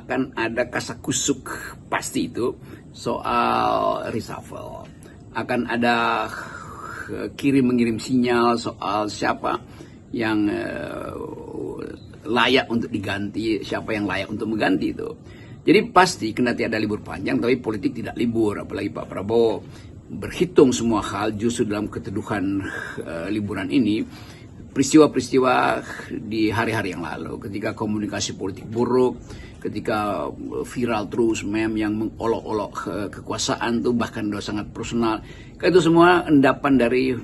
akan ada kasakusuk pasti itu soal reshuffle. Akan ada kirim-mengirim sinyal soal siapa yang layak untuk diganti, siapa yang layak untuk mengganti itu. Jadi pasti kendati ada libur panjang, tapi politik tidak libur. Apalagi Pak Prabowo berhitung semua hal justru dalam keteduhan liburan ini. Peristiwa-peristiwa di hari-hari yang lalu, ketika komunikasi politik buruk, ketika viral terus meme yang mengolok-olok kekuasaan tuh bahkan udah sangat personal, itu semua endapan dari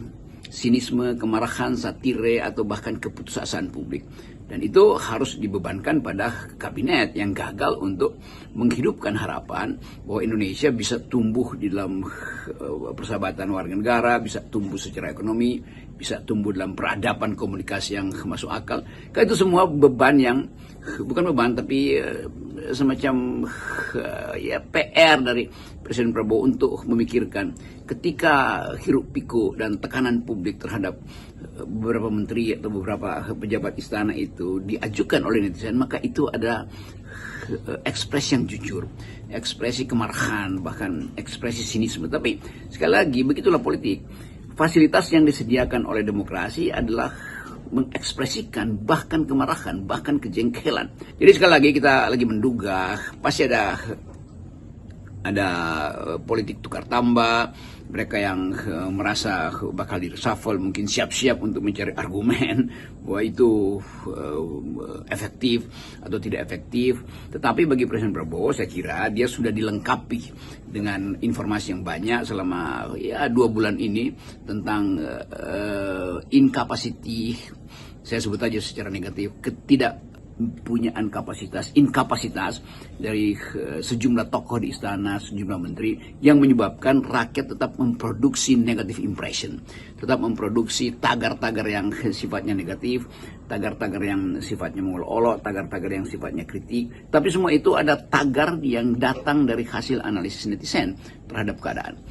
sinisme, kemarahan, satire, atau bahkan keputusasaan publik. Dan itu harus dibebankan pada kabinet yang gagal untuk menghidupkan harapan bahwa Indonesia bisa tumbuh di dalam persahabatan warga negara, bisa tumbuh secara ekonomi, bisa tumbuh dalam peradaban komunikasi yang masuk akal. Karena itu semua beban yang, bukan beban tapi semacam ya PR dari Presiden Prabowo untuk memikirkan ketika hiruk pikuk dan tekanan publik terhadap beberapa menteri atau beberapa pejabat istana itu diajukan oleh netizen, maka itu ada ekspresi yang jujur, ekspresi kemarahan, bahkan ekspresi sinisme. Tapi sekali lagi begitulah politik. Fasilitas yang disediakan oleh demokrasi adalah mengekspresikan bahkan kemarahan, bahkan kejengkelan. Jadi sekali lagi kita lagi menduga pasti ada politik tukar tambah, mereka yang merasa bakal di-reshuffle mungkin siap-siap untuk mencari argumen bahwa itu efektif atau tidak efektif. Tetapi bagi Presiden Prabowo saya kira dia sudah dilengkapi dengan informasi yang banyak selama 2 bulan ini tentang incapacity, saya sebut aja secara negatif, ketidakpunyaan inkapasitas dari sejumlah tokoh di istana, sejumlah menteri yang menyebabkan rakyat tetap memproduksi negative impression, tetap memproduksi tagar-tagar yang sifatnya negatif, tagar-tagar yang sifatnya mengolok-olok, tagar-tagar yang sifatnya kritik. Tapi semua itu ada tagar yang datang dari hasil analisis netizen terhadap keadaan.